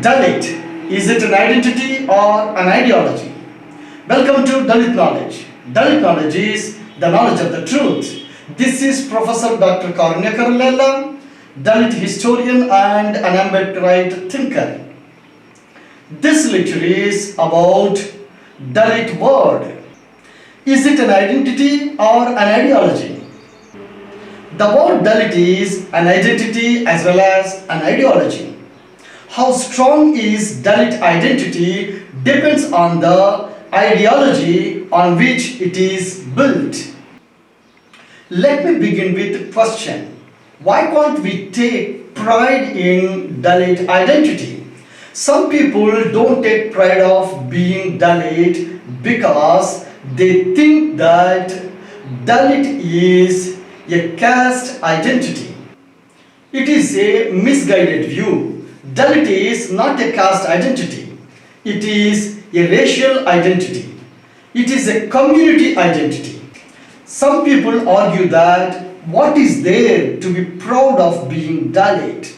Dalit, is it an identity or an ideology? Welcome to Dalit Knowledge. Dalit Knowledge is the knowledge of the truth. This is Professor Dr. Karunyakara, Dalit historian and an Ambedkarite thinker. This lecture is about Dalit word. Is it an identity or an ideology? The word Dalit is an identity as well as an ideology. How strong is Dalit identity depends on the ideology on which it is built. Let me begin with the question. Why can't we take pride in Dalit identity? Some people don't take pride of being Dalit because they think that Dalit is a caste identity. It is a misguided view. Dalit is not a caste identity. It is a racial identity. It is a community identity. Some people argue that what is there to be proud of being Dalit?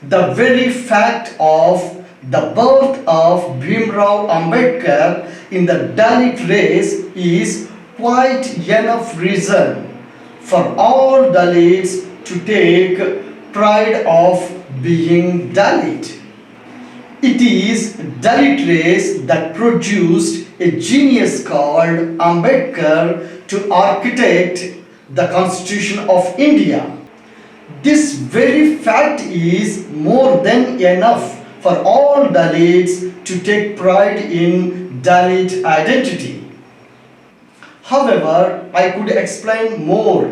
The very fact of the birth of Bhimrao Ambedkar in the Dalit race is quite enough reason for all Dalits to take pride of being Dalit. It is Dalit race that produced a genius called Ambedkar to architect the Constitution of India. This very fact is more than enough for all Dalits to take pride in Dalit identity. However, I could explain more.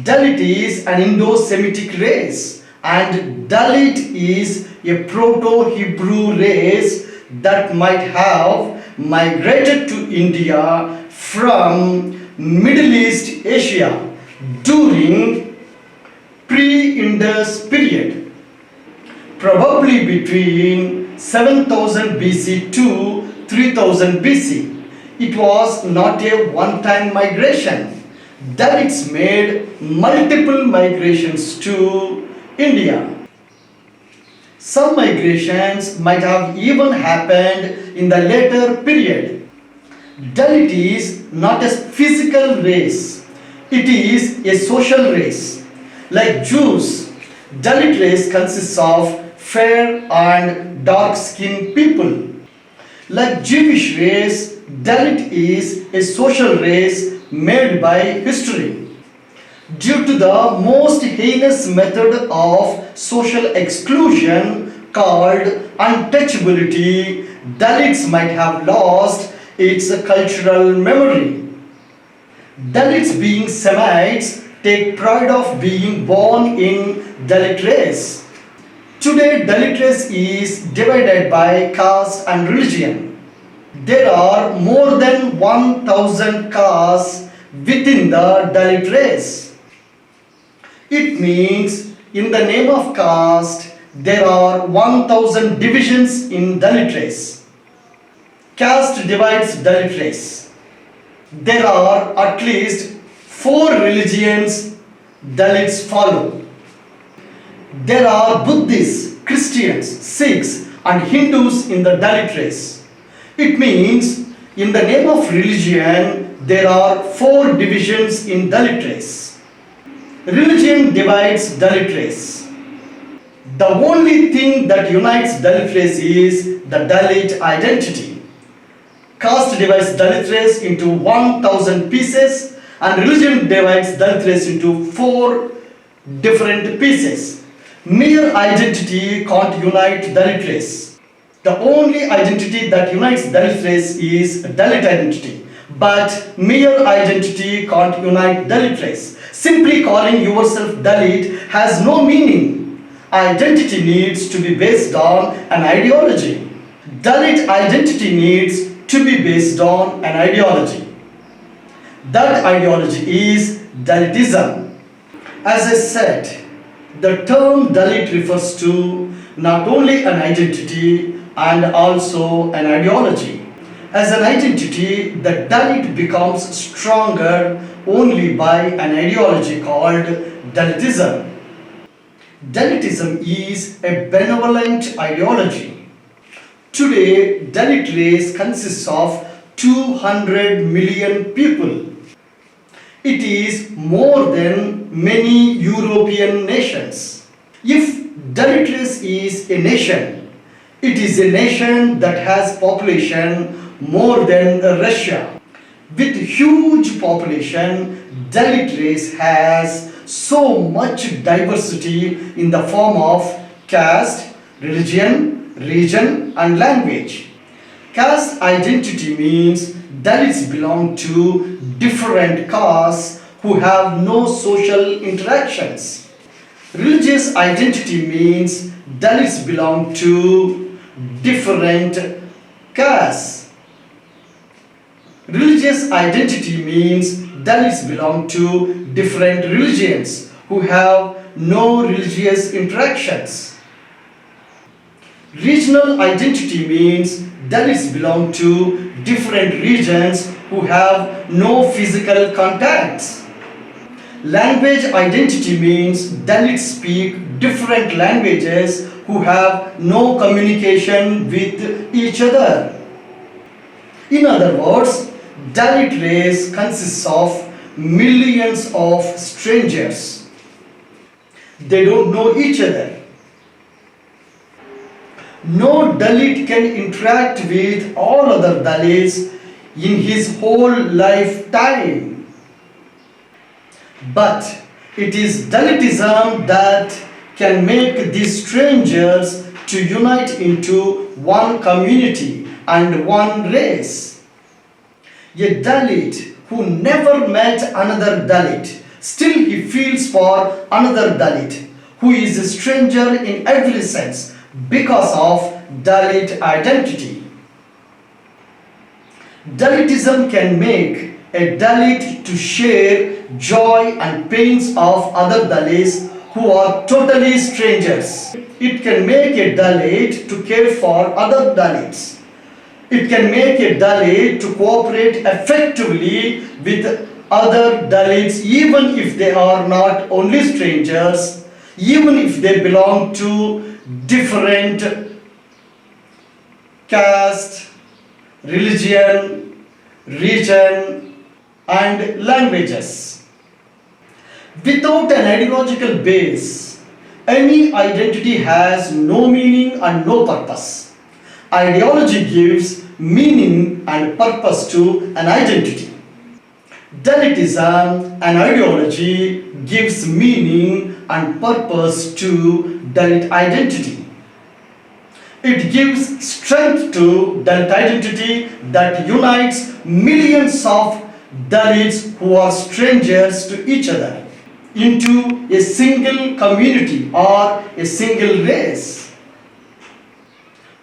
Dalit is an Indo-Semitic race and Dalit is a Proto-Hebrew race that might have migrated to India from Middle East Asia during pre-Indus period, probably between 7000 BC to 3000 BC. It was not a one-time migration. Dalits made multiple migrations to India. Some migrations might have even happened in the later period. Dalit is not a physical race. It is a social race. Like Jews, Dalit race consists of fair and dark-skinned people. Like Jewish race, Dalit is a social race made by history. Due to the most heinous method of social exclusion called untouchability, Dalits might have lost its cultural memory. Dalits, being Semites, take pride of being born in Dalit race. Today, Dalit race is divided by caste and religion. There are more than 1000 castes within the Dalit race. It means in the name of caste, there are 1000 divisions in Dalit race. Caste divides Dalit race. There are at least 4 religions Dalits follow. There are Buddhists, Christians, Sikhs and Hindus in the Dalit race. It means in the name of religion, there are 4 divisions in Dalit race. Religion divides Dalit race. The only thing that unites Dalit race is the Dalit identity. Caste divides Dalit race into 1000 pieces and religion divides Dalit race into 4 different pieces. Mere identity can't unite Dalit race. The only identity that unites Dalit race is Dalit identity. But mere identity can't unite Dalit race. Simply calling yourself Dalit has no meaning. Identity needs to be based on an ideology. Dalit identity needs to be based on an ideology. That ideology is Dalitism. As I said, the term Dalit refers to not only an identity and also an ideology. As an identity, the Dalit becomes stronger only by an ideology called Dalitism. Dalitism is a benevolent ideology. Today, Dalit race consists of 200 million people. It is more than many European nations. If Dalit race is a nation, it is a nation that has population more than Russia. With huge population, Dalit race has so much diversity in the form of caste, religion, region and language. Caste identity means Dalits belong to different castes who have no social interactions. Religious identity means Dalits belong to different castes. Religious identity means Dalits belong to different religions who have no religious interactions. Regional identity means Dalits belong to different regions who have no physical contacts. Language identity means Dalits speak different languages who have no communication with each other. In other words, Dalit race consists of millions of strangers. They don't know each other. No Dalit can interact with all other Dalits in his whole lifetime. But it is Dalitism that can make these strangers to unite into one community and one race. A Dalit who never met another Dalit, still he feels for another Dalit who is a stranger in every sense because of Dalit identity. Dalitism can make a Dalit to share joy and pains of other Dalits who are totally strangers. It can make a Dalit to care for other Dalits. It can make a Dalit to cooperate effectively with other Dalits even if they are not only strangers, even if they belong to different caste, religion, region and languages. Without an ideological base, any identity has no meaning and no purpose. Ideology gives meaning and purpose to an identity. Dalitism, an ideology, gives meaning and purpose to Dalit identity. It gives strength to Dalit identity that unites millions of Dalits who are strangers to each other into a single community or a single race.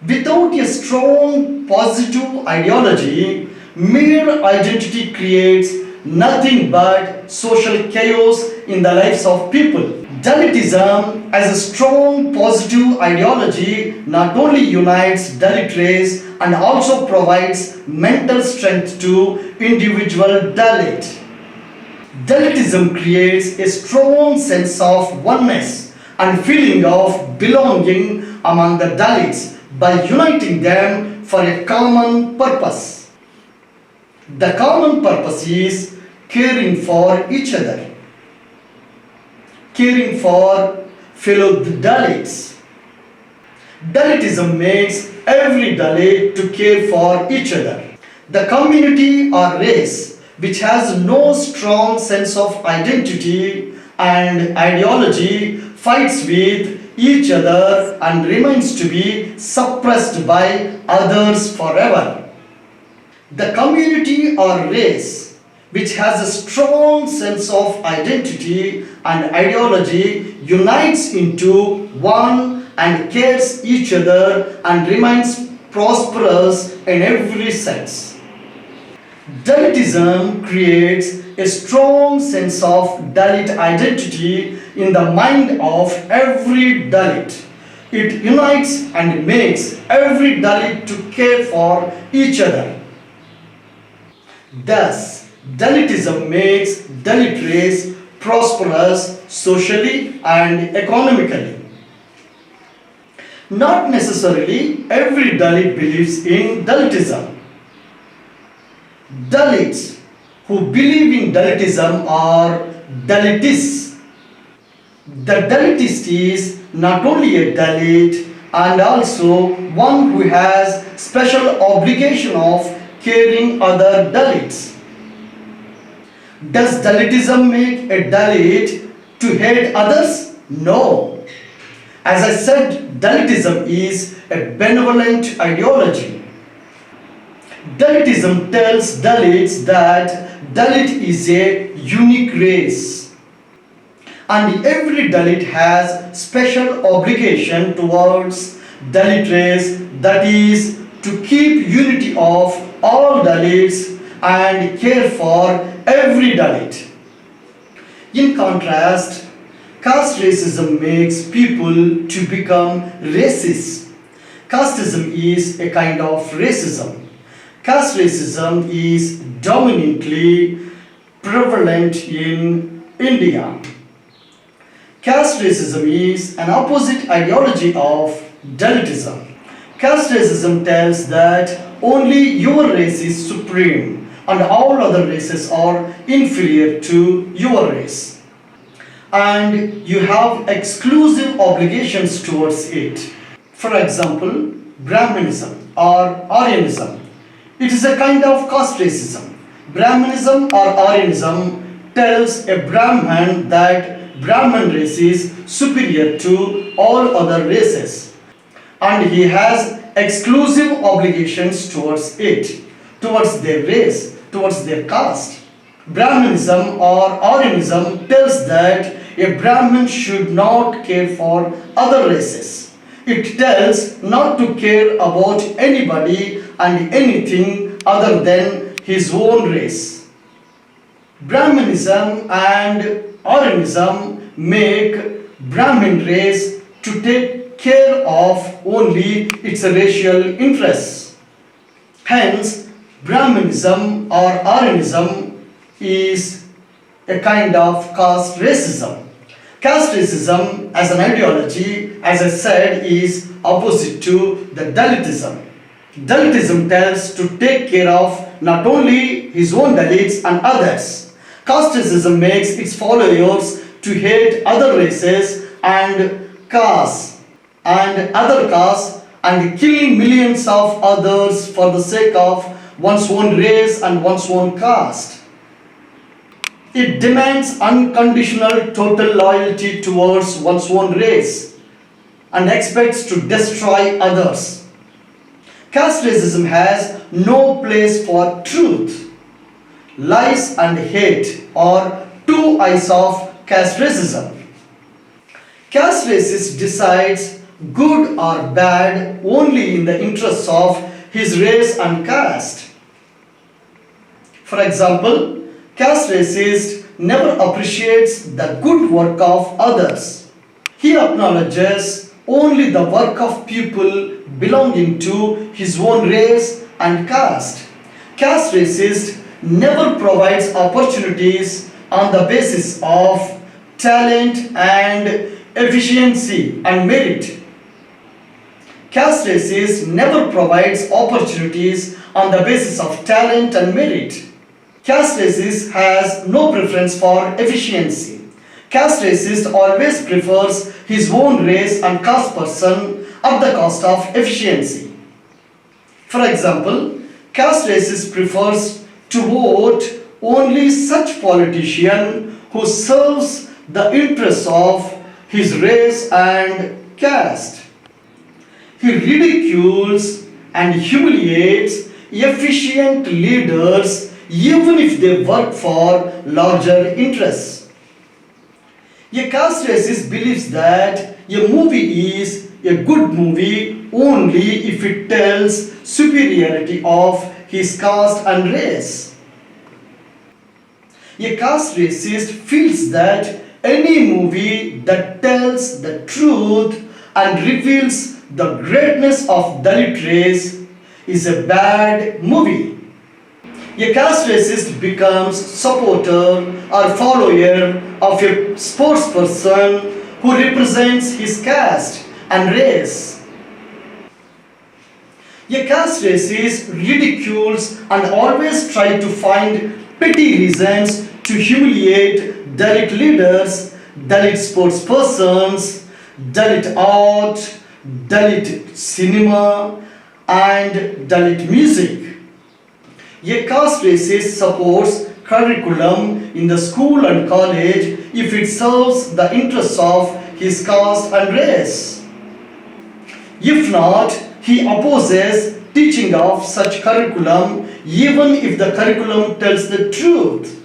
Without a strong positive ideology, mere identity creates nothing but social chaos in the lives of people. Dalitism, as a strong positive ideology, not only unites Dalit race and also provides mental strength to individual Dalit. Dalitism creates a strong sense of oneness and feeling of belonging among the Dalits by uniting them for a common purpose. The common purpose is caring for each other, caring for fellow Dalits. Dalitism makes every Dalit to care for each other. The community or race which has no strong sense of identity and ideology fights with each other and remains to be suppressed by others forever. The community or race which has a strong sense of identity and ideology unites into one and cares each other and remains prosperous in every sense. Dalitism creates a strong sense of Dalit identity in the mind of every Dalit. It unites and makes every Dalit to care for each other. Thus, Dalitism makes Dalit race prosperous socially and economically. Not necessarily every Dalit believes in Dalitism. Dalits who believe in Dalitism are Dalitists. The Dalitist is not only a Dalit and also one who has special obligation of caring other Dalits. Does Dalitism make a Dalit to hate others? No. As I said, Dalitism is a benevolent ideology. Dalitism tells Dalits that Dalit is a unique race and every Dalit has special obligation towards Dalit race, that is to keep unity of all Dalits and care for every Dalit. In contrast, caste racism makes people to become racist. Casteism is a kind of racism. Caste racism is dominantly prevalent in India. Caste racism is an opposite ideology of Dalitism. Caste racism tells that only your race is supreme and all other races are inferior to your race. And you have exclusive obligations towards it. For example, Brahmanism or Aryanism. It is a kind of caste racism. Brahmanism or Aryanism tells a Brahman that Brahman race is superior to all other races and he has exclusive obligations towards it, towards their race, towards their caste. Brahmanism or Aryanism tells that a Brahmin should not care for other races. It tells not to care about anybody and anything other than his own race. Brahmanism and Aryanism make Brahmin race to take care of only its racial interests. Hence, Brahmanism or Aryanism is a kind of caste racism. Caste racism as an ideology, as I said, is opposite to the Dalitism. Dalitism tells to take care of not only his own Dalits and others. Casteism makes its followers to hate other races and castes and other castes and kill millions of others for the sake of one's own race and one's own caste. It demands unconditional total loyalty towards one's own race and expects to destroy others. Caste racism has no place for truth. Lies and hate are two eyes of caste racism. Caste racist decides good or bad only in the interests of his race and caste. For example, caste racist never appreciates the good work of others. He acknowledges only the work of people belonging to his own race and caste. Caste racist never provides opportunities on the basis of talent and efficiency and merit. Caste racist never provides opportunities on the basis of talent and merit. Caste racist has no preference for efficiency. Caste racist always prefers his own race and caste person at the cost of efficiency. For example, caste racist prefers to vote only such politician who serves the interests of his race and caste. He ridicules and humiliates efficient leaders even if they work for larger interests. A caste racist believes that a movie is a good movie only if it tells superiority of his caste and race. A caste racist feels that any movie that tells the truth and reveals the greatness of Dalit race is a bad movie. A caste racist becomes supporter or follower of a sports person who represents his caste and race. A caste racist ridicules and always tries to find petty reasons to humiliate Dalit leaders, Dalit sports persons, Dalit art, Dalit cinema, and Dalit music. A caste racist supports curriculum in the school and college if it serves the interests of his caste and race. If not, he opposes teaching of such curriculum even if the curriculum tells the truth.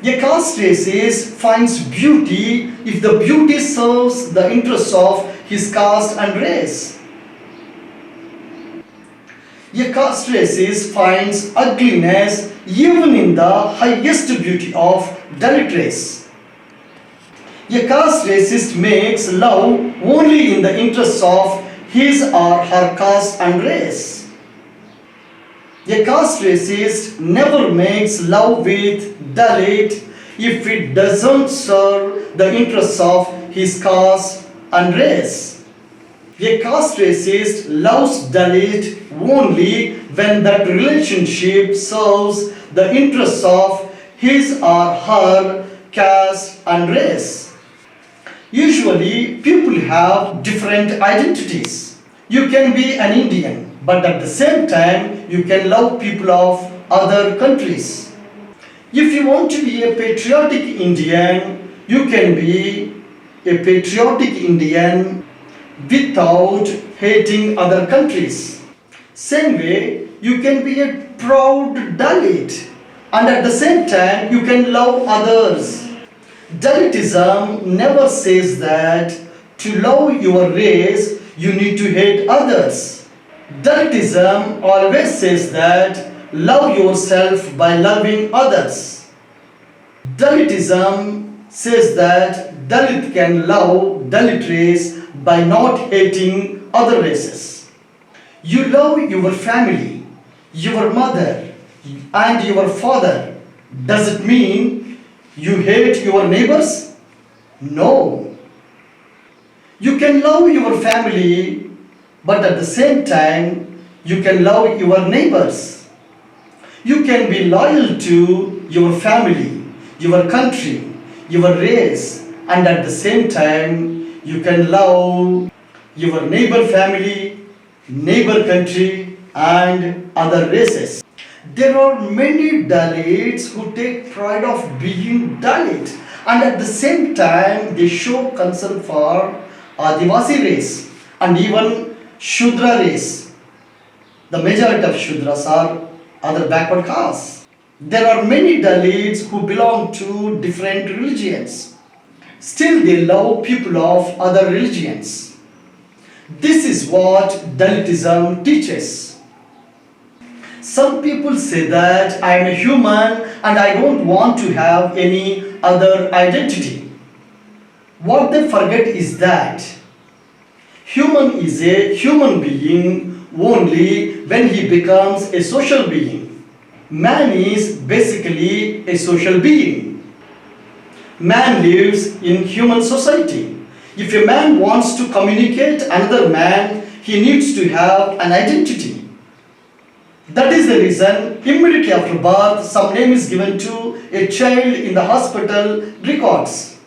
A caste racist finds beauty if the beauty serves the interests of his caste and race. A caste racist finds ugliness even in the highest beauty of Dalit race. A caste racist makes love only in the interests of his or her caste and race. A caste racist never makes love with Dalit if it doesn't serve the interests of his caste and race. A caste racist loves Dalit only when that relationship serves the interests of his or her caste and race. Usually, people have different identities. You can be an Indian, but at the same time, you can love people of other countries. If you want to be a patriotic Indian, you can be a patriotic Indian without hating other countries. Same way, you can be a proud Dalit, and at the same time, you can love others. Dalitism never says that to love your race, you need to hate others. Dalitism always says that love yourself by loving others. Dalitism says that Dalit can love Dalit race by not hating other races. You love your family, your mother, and your father. Does it mean you hate your neighbors? No. You can love your family, but at the same time, you can love your neighbors. You can be loyal to your family, your country, your race, and at the same time, you can love your neighbor family, neighbor country, and other races. There are many Dalits who take pride of being Dalit, and at the same time they show concern for Adivasi race and even Shudra race. The majority of Shudras are other backward castes. There are many Dalits who belong to different religions. Still they love people of other religions. This is what Dalitism teaches. Some people say that I am a human and I don't want to have any other identity. What they forget is that human is a human being only when he becomes a social being. Man is basically a social being. Man lives in human society. If a man wants to communicate another man, he needs to have an identity. That is the reason immediately after birth some name is given to a child in the hospital records.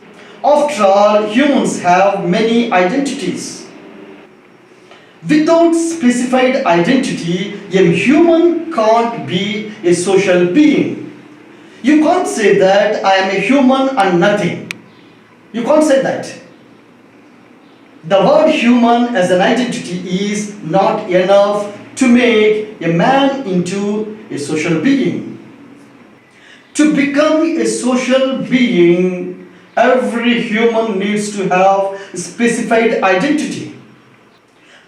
After all, humans have many identities. Without specified identity, a human can't be a social being. You can't say that I am a human and nothing. You can't say that. The word human as an identity is not enough to make a man into a social being. To become a social being, every human needs to have a specified identity.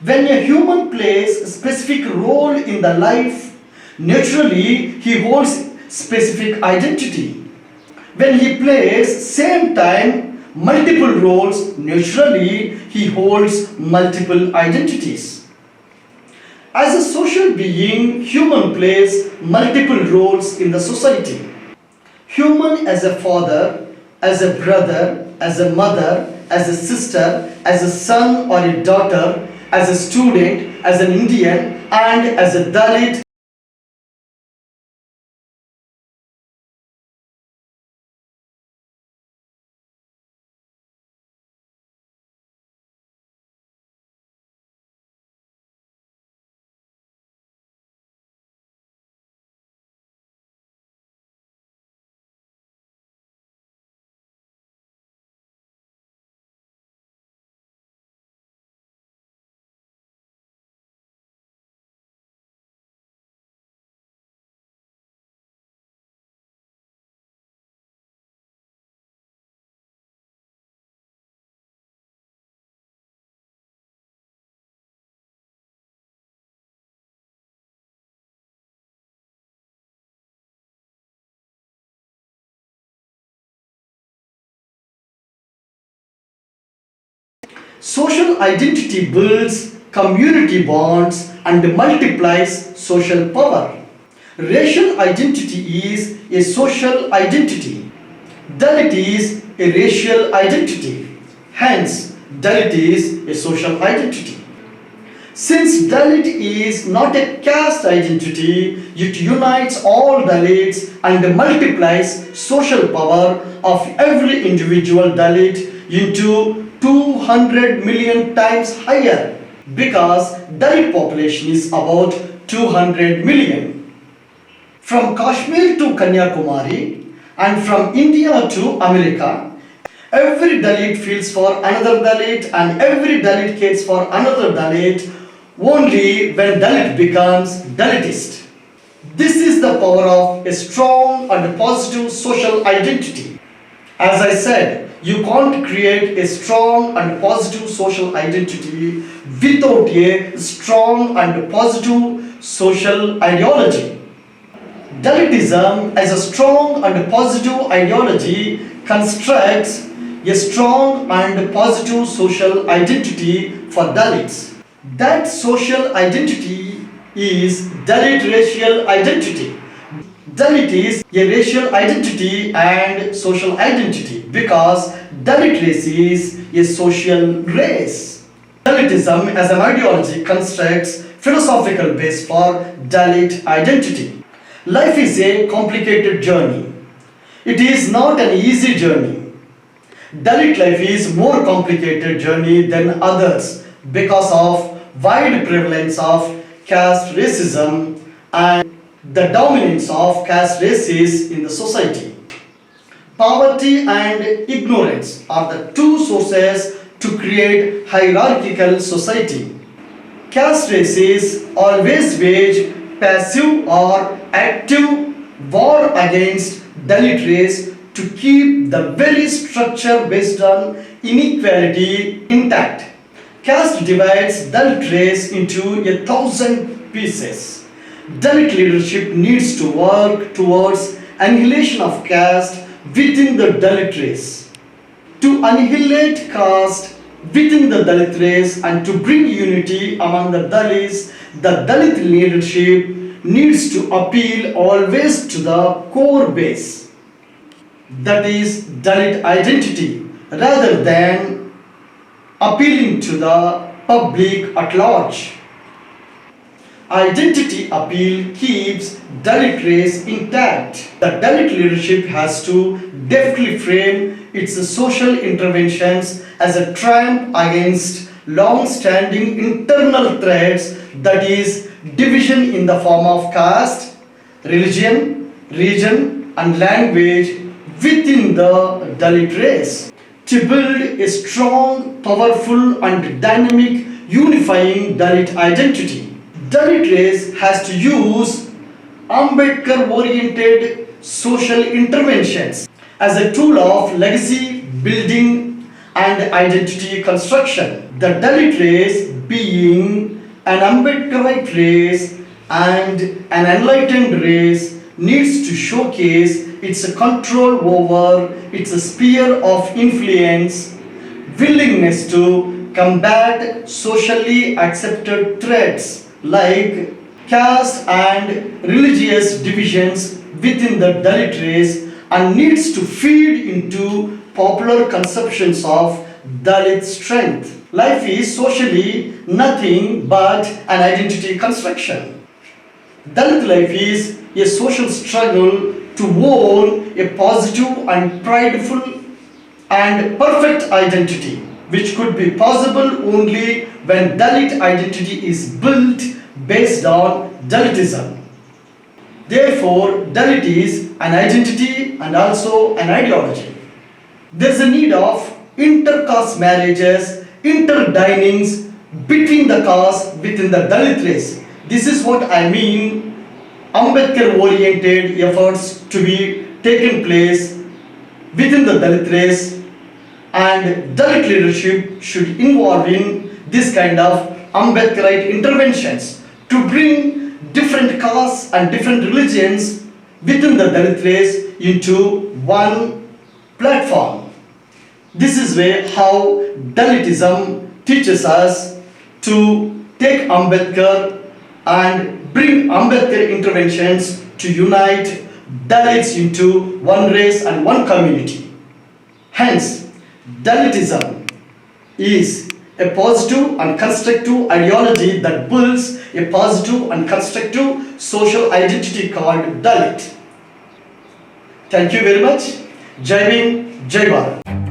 When a human plays a specific role in the life, naturally he holds specific identity. When he plays same time multiple roles, naturally he holds multiple identities. As a social being, human plays multiple roles in the society. Human as a father, as a brother, as a mother, as a sister, as a son or a daughter, as a student, as an Indian, and as a Dalit. Social identity builds community bonds and multiplies social power. Racial identity is a social identity. Dalit is a racial identity. Hence, Dalit is a social identity. Since Dalit is not a caste identity, it unites all Dalits and multiplies social power of every individual Dalit into 200 million times higher, because Dalit population is about 200 million. From Kashmir to Kanyakumari and from India to America, every Dalit feels for another Dalit and every Dalit cares for another Dalit only when Dalit becomes Dalitist. This is the power of a strong and positive social identity. As I said, you can't create a strong and positive social identity without a strong and positive social ideology. Dalitism as a strong and positive ideology constructs a strong and positive social identity for Dalits. That social identity is Dalit racial identity. Dalit is a racial identity and social identity because Dalit race is a social race. Dalitism as an ideology constructs philosophical base for Dalit identity. Life is a complicated journey. It is not an easy journey. Dalit life is more complicated journey than others because of wide prevalence of caste racism and the dominance of caste races in the society. Poverty and ignorance are the two sources to create hierarchical society. Caste races always wage passive or active war against Dalit race to keep the very structure based on inequality intact. Caste divides Dalit race into 1,000 pieces. Dalit leadership needs to work towards annihilation of caste within the Dalit race. To annihilate caste within the Dalit race and to bring unity among the Dalits, the Dalit leadership needs to appeal always to the core base, that is Dalit identity, rather than appealing to the public at large. Identity appeal keeps Dalit race intact. The Dalit leadership has to deftly frame its social interventions as a triumph against long-standing internal threats, that is division in the form of caste, religion, region and language within the Dalit race. To build a strong, powerful and dynamic unifying Dalit identity, Dalit race has to use Ambedkar-oriented social interventions as a tool of legacy building and identity construction. The Dalit race, being an Ambedkarite race and an enlightened race, needs to showcase its control over its sphere of influence, willingness to combat socially accepted threats like caste and religious divisions within the Dalit race, and needs to feed into popular conceptions of Dalit strength. Life is socially nothing but an identity construction. Dalit life is a social struggle to own a positive and prideful and perfect identity, which could be possible only when Dalit identity is built based on Dalitism. Therefore, Dalit is an identity and also an ideology. There is a need of inter-caste marriages, inter-dinings between the castes within the Dalit race. This is what I mean, Ambedkar-oriented efforts to be taken place within the Dalit race, and Dalit leadership should involve in this kind of Ambedkarite interventions to bring different castes and different religions within the Dalit race into one platform. This is where how Dalitism teaches us to take Ambedkar and bring Ambedkar interventions to unite Dalits into one race and one community. Hence, Dalitism is a positive and constructive ideology that builds a positive and constructive social identity called Dalit. Thank you very much. Jai Hind, Jai Bharat.